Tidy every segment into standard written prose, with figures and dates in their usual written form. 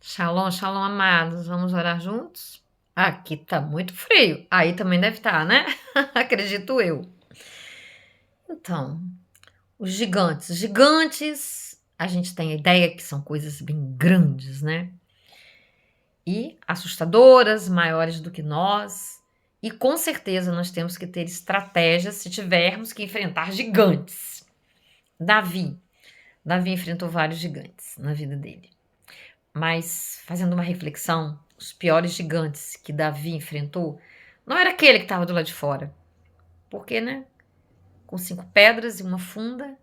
Shalom, shalom, amados. Vamos orar juntos? Aqui tá muito frio. Aí também deve estar, né? Acredito eu. Então, os gigantes. Gigantes, a gente tem a ideia que são coisas bem grandes, né? E assustadoras, maiores do que nós. E com certeza nós temos que ter estratégias se tivermos que enfrentar gigantes. Davi. Davi enfrentou vários gigantes na vida dele. Mas, fazendo uma reflexão, os piores gigantes que Davi enfrentou não era aquele que estava do lado de fora. Porque, né? Com 5 pedras e uma funda,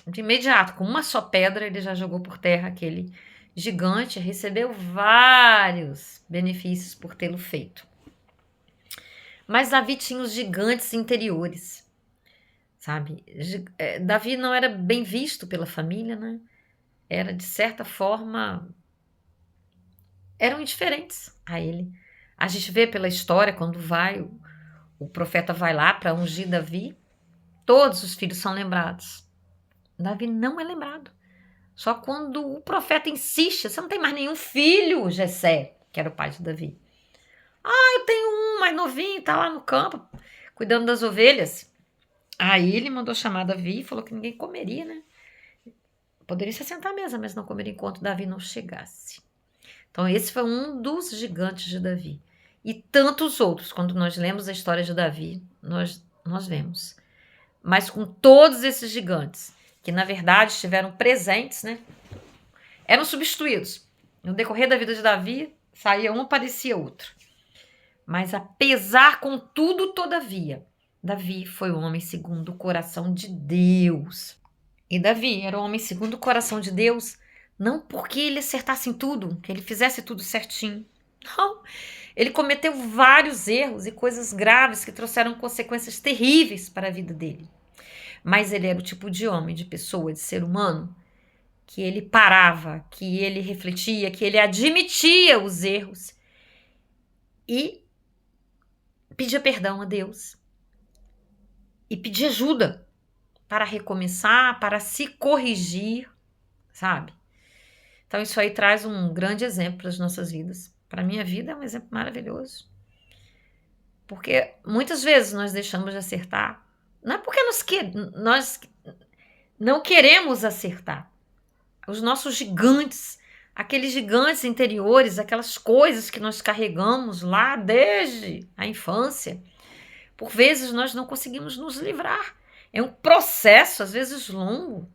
de imediato, com uma só pedra, ele já jogou por terra aquele gigante, recebeu vários benefícios por tê-lo feito. Mas Davi tinha os gigantes interiores, sabe? Davi não era bem visto pela família, né? Era, de certa forma, eram indiferentes a ele. A gente vê pela história, quando o profeta vai lá para ungir Davi, todos os filhos são lembrados. Davi não é lembrado. Só quando o profeta insiste, você não tem mais nenhum filho, Jessé, que era o pai de Davi. Eu tenho um mais novinho, tá lá no campo, cuidando das ovelhas. Aí ele mandou chamar Davi e falou que ninguém comeria, né? Poderia se sentar à mesa, mas não comeria enquanto Davi não chegasse. Então esse foi um dos gigantes de Davi. E tantos outros, quando nós lemos a história de Davi, nós vemos. Mas com todos esses gigantes, que na verdade estiveram presentes, né? Eram substituídos. No decorrer da vida de Davi, saía um, aparecia outro. Mas apesar, contudo, todavia, Davi foi o homem segundo o coração de Deus. E Davi era o homem segundo o coração de Deus, não porque ele acertasse em tudo, que ele fizesse tudo certinho. Não. Ele cometeu vários erros e coisas graves que trouxeram consequências terríveis para a vida dele. Mas ele era o tipo de homem, de pessoa, de ser humano, que ele parava, que ele refletia, que ele admitia os erros e pedia perdão a Deus. E pedia ajuda para recomeçar, para se corrigir, sabe? Então isso aí traz um grande exemplo para as nossas vidas. Para a minha vida é um exemplo maravilhoso. Porque muitas vezes nós deixamos de acertar. Não é porque nós não queremos acertar. Os nossos gigantes, aqueles gigantes interiores, aquelas coisas que nós carregamos lá desde a infância, por vezes nós não conseguimos nos livrar. É um processo, às vezes longo,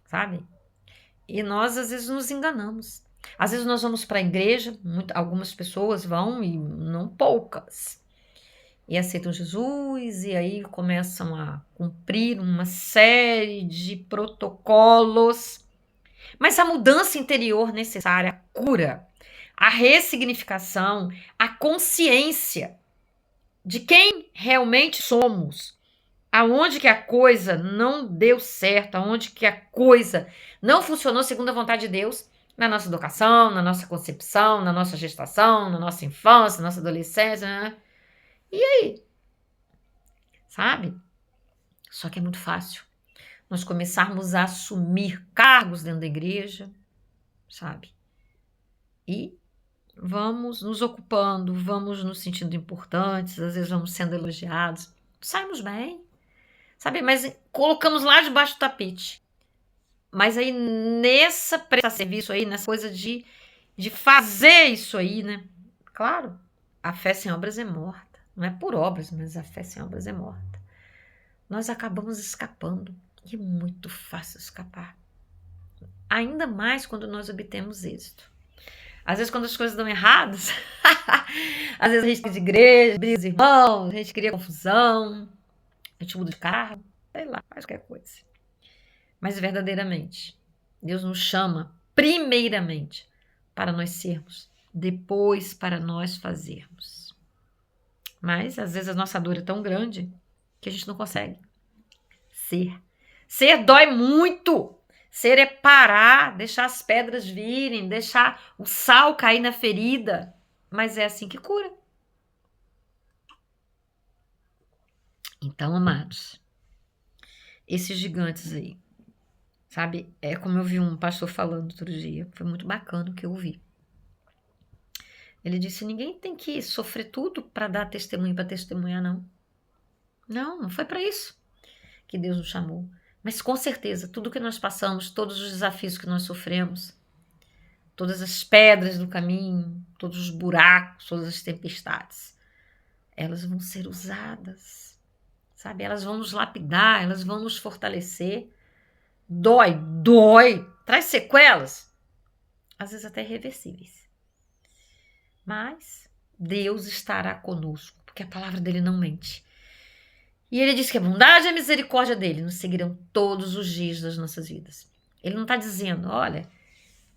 sabe? E nós, às vezes, nos enganamos. Às vezes nós vamos para a igreja, algumas pessoas vão, e não poucas, e aceitam Jesus, e aí começam a cumprir uma série de protocolos. Mas a mudança interior necessária, a cura, a ressignificação, a consciência de quem realmente somos, aonde que a coisa não deu certo, aonde que a coisa não funcionou segundo a vontade de Deus, na nossa educação, na nossa concepção, na nossa gestação, na nossa infância, na nossa adolescência, né? E aí? Sabe? Só que é muito fácil nós começarmos a assumir cargos dentro da igreja, sabe? E vamos nos ocupando, vamos nos sentindo importantes, às vezes vamos sendo elogiados, saímos bem, sabe? Mas colocamos lá debaixo do tapete. Mas aí nessa prestação de serviço aí, nessa coisa de fazer isso aí, né? Claro, a fé sem obras é morta. Não é por obras, mas a fé sem obras é morta. Nós acabamos escapando. E é muito fácil escapar. Ainda mais quando nós obtemos êxito. Às vezes, quando as coisas dão erradas, às vezes a gente cria de igreja, briga os irmãos, a gente cria confusão, a gente muda de carro, sei lá, faz qualquer coisa. Mas verdadeiramente, Deus nos chama primeiramente para nós sermos, depois para nós fazermos. Mas às vezes a nossa dor é tão grande que a gente não consegue ser. Ser dói muito. Ser é parar, deixar as pedras virem, deixar o sal cair na ferida. Mas é assim que cura. Então, amados, esses gigantes aí, sabe? É como eu vi um pastor falando outro dia. Foi muito bacana o que eu ouvi. Ele disse: ninguém tem que sofrer tudo para dar testemunho, para testemunhar, não. Não, não foi para isso que Deus nos chamou. Mas com certeza, tudo que nós passamos, todos os desafios que nós sofremos, todas as pedras do caminho, todos os buracos, todas as tempestades, elas vão ser usadas, sabe? Elas vão nos lapidar, elas vão nos fortalecer. Dói, traz sequelas, às vezes até irreversíveis. Mas Deus estará conosco, porque a palavra dele não mente. E ele diz que a bondade e a misericórdia dele nos seguirão todos os dias das nossas vidas. Ele não está dizendo, olha,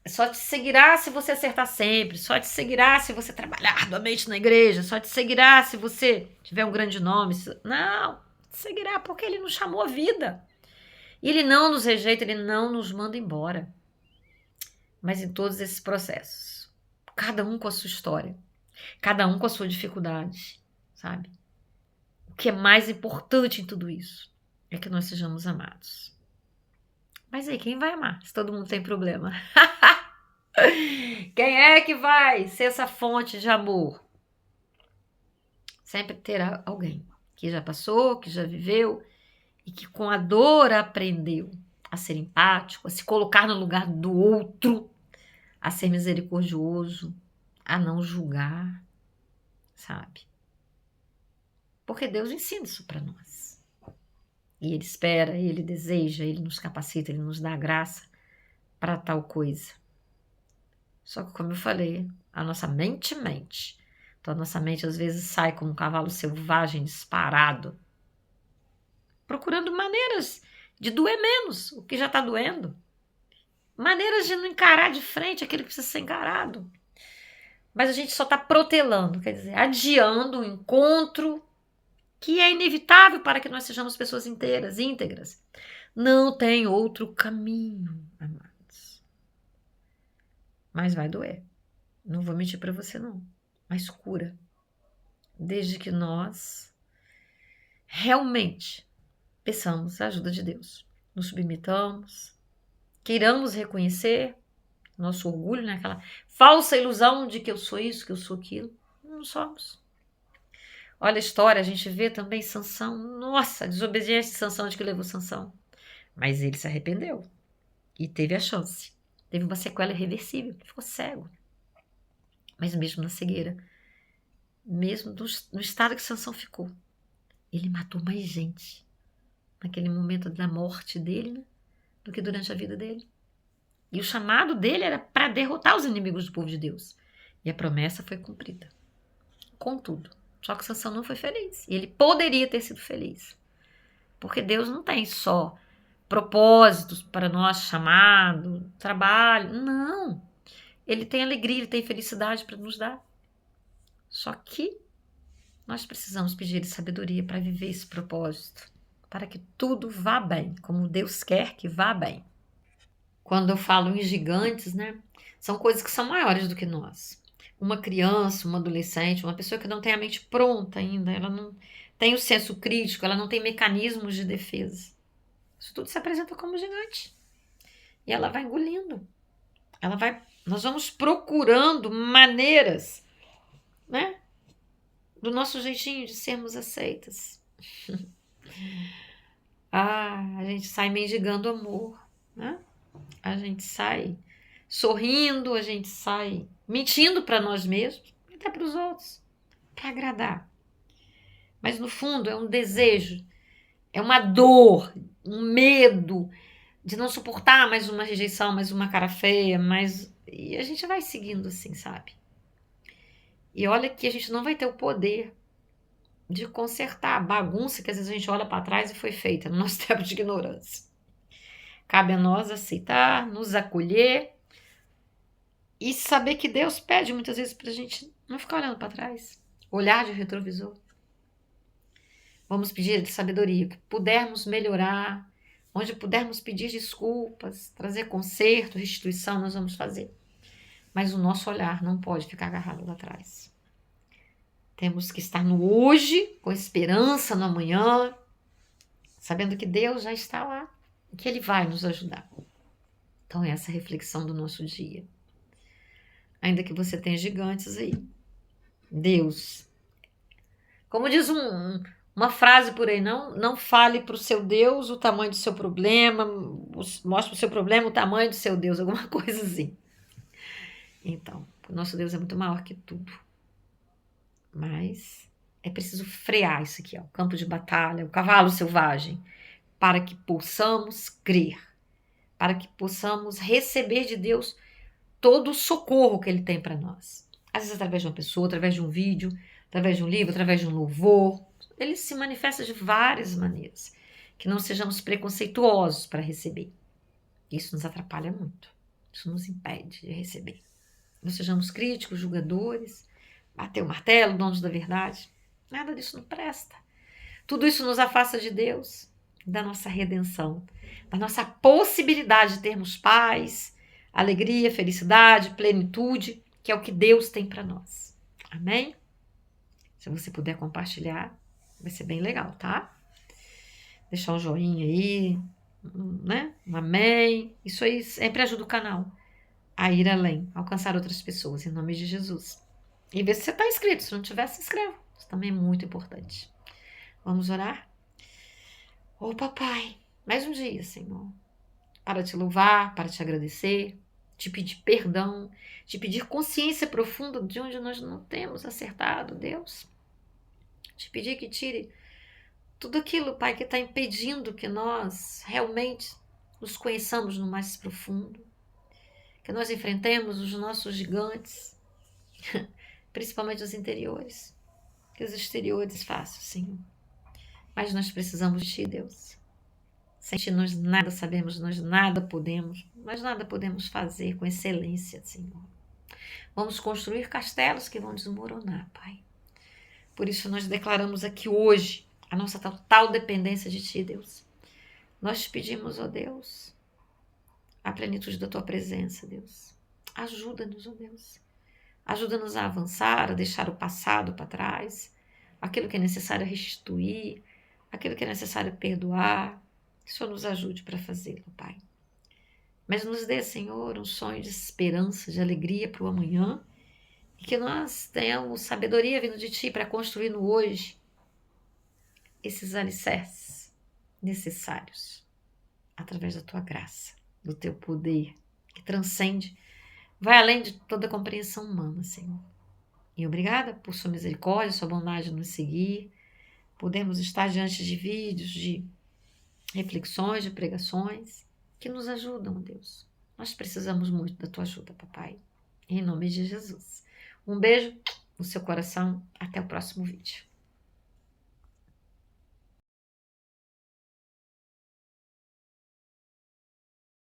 só te seguirá se você acertar sempre, só te seguirá se você trabalhar arduamente na igreja, só te seguirá se você tiver um grande nome. Não, te seguirá porque ele nos chamou a vida. E ele não nos rejeita, ele não nos manda embora. Mas em todos esses processos, cada um com a sua história, cada um com a sua dificuldade, sabe? O que é mais importante em tudo isso é que nós sejamos amados. Mas aí, quem vai amar se todo mundo tem problema? Quem é que vai ser essa fonte de amor? Sempre terá alguém que já passou, que já viveu e que com a dor aprendeu a ser empático, a se colocar no lugar do outro, a ser misericordioso, a não julgar, sabe? Porque Deus ensina isso para nós. E Ele espera, Ele deseja, Ele nos capacita, Ele nos dá a graça para tal coisa. Só que, como eu falei, a nossa mente mente. Então, a nossa mente às vezes sai como um cavalo selvagem, disparado, procurando maneiras de doer menos o que já está doendo. Maneiras de não encarar de frente aquilo que precisa ser encarado. Mas a gente só está protelando, quer dizer, adiando o encontro que é inevitável para que nós sejamos pessoas inteiras, íntegras. Não tem outro caminho, amados. Mas vai doer. Não vou mentir para você, não. Mas cura. Desde que nós realmente peçamos a ajuda de Deus. Nos submetamos, queiramos reconhecer nosso orgulho, né? Aquela falsa ilusão de que eu sou isso, que eu sou aquilo. Não somos. Olha a história, a gente vê também Sansão. Nossa, a desobediência de Sansão, de que levou Sansão. Mas ele se arrependeu e teve a chance. Teve uma sequela irreversível, ficou cego. Mas mesmo na cegueira, mesmo no estado que Sansão ficou, ele matou mais gente naquele momento da morte dele, né, do que durante a vida dele. E o chamado dele era para derrotar os inimigos do povo de Deus. E a promessa foi cumprida. Contudo, só que Sansão não foi feliz. E ele poderia ter sido feliz. Porque Deus não tem só propósitos para nós, chamado, trabalho. Não. Ele tem alegria, ele tem felicidade para nos dar. Só que nós precisamos pedir sabedoria para viver esse propósito, para que tudo vá bem, como Deus quer que vá bem. Quando eu falo em gigantes, né, são coisas que são maiores do que nós. Uma criança, uma adolescente, uma pessoa que não tem a mente pronta ainda, ela não tem o senso crítico, ela não tem mecanismos de defesa. Isso tudo se apresenta como gigante. E ela vai engolindo. Nós vamos procurando maneiras, né, do nosso jeitinho de sermos aceitas. A gente sai mendigando amor, né? A gente sai sorrindo, a gente sai mentindo para nós mesmos e até para os outros, para agradar. Mas no fundo é um desejo, é uma dor, um medo de não suportar mais uma rejeição, mais uma cara feia, e a gente vai seguindo assim, sabe? E olha que a gente não vai ter o poder de consertar a bagunça que às vezes a gente olha para trás e foi feita no nosso tempo de ignorância. Cabe a nós aceitar, nos acolher e saber que Deus pede muitas vezes para a gente não ficar olhando para trás, olhar de retrovisor. Vamos pedir de sabedoria, que pudermos melhorar, onde pudermos pedir desculpas, trazer conserto, restituição, nós vamos fazer. Mas o nosso olhar não pode ficar agarrado lá atrás. Temos que estar no hoje, com esperança no amanhã, sabendo que Deus já está lá e que Ele vai nos ajudar. Então, essa é a reflexão do nosso dia. Ainda que você tenha gigantes aí, Deus. Como diz uma frase por aí, não fale para o seu Deus o tamanho do seu problema, mostre para o seu problema o tamanho do seu Deus, alguma coisa assim. Então, o nosso Deus é muito maior que tudo. Mas é preciso frear isso aqui, ó, o campo de batalha, o cavalo selvagem, para que possamos crer, para que possamos receber de Deus todo o socorro que Ele tem para nós. Às vezes através de uma pessoa, através de um vídeo, através de um livro, através de um louvor. Ele se manifesta de várias maneiras. Que não sejamos preconceituosos para receber. Isso nos atrapalha muito. Isso nos impede de receber. Não sejamos críticos, julgadores, bater o martelo, donos da verdade. Nada disso não presta. Tudo isso nos afasta de Deus, da nossa redenção, da nossa possibilidade de termos paz, alegria, felicidade, plenitude, que é o que Deus tem para nós. Amém? Se você puder compartilhar, vai ser bem legal, tá? Deixar um joinha aí, né? Um amém. Isso aí sempre ajuda o canal a ir além, a alcançar outras pessoas, em nome de Jesus. E ver se você está inscrito. Se não tiver, se inscreva. Isso também é muito importante. Vamos orar? Ô papai, mais um dia, Senhor, para te louvar, para te agradecer, te pedir perdão, te pedir consciência profunda de onde nós não temos acertado, Deus. Te pedir que tire tudo aquilo, Pai, que está impedindo que nós realmente nos conheçamos no mais profundo, que nós enfrentemos os nossos gigantes, principalmente os interiores, que os exteriores façam, Senhor. Mas nós precisamos de Ti, Deus. Sem Ti nós nada sabemos, nós nada podemos fazer com excelência, Senhor. Vamos construir castelos que vão desmoronar, Pai. Por isso nós declaramos aqui hoje a nossa total dependência de Ti, Deus. Nós te pedimos, ó Deus, a plenitude da Tua presença, Deus. Ajuda-nos, ó Deus. Ajuda-nos a avançar, a deixar o passado para trás, aquilo que é necessário restituir, aquilo que é necessário perdoar. Que o Senhor nos ajude para fazê-lo, Pai. Mas nos dê, Senhor, um sonho de esperança, de alegria para o amanhã, e que nós tenhamos sabedoria vindo de Ti para construir no hoje esses alicerces necessários, através da Tua graça, do Teu poder, que transcende, vai além de toda a compreensão humana, Senhor. E obrigada por Sua misericórdia, Sua bondade de nos seguir, podemos estar diante de vídeos, de reflexões, de pregações, que nos ajudam, Deus. Nós precisamos muito da Tua ajuda, papai. Em nome de Jesus. Um beijo no seu coração. Até o próximo vídeo.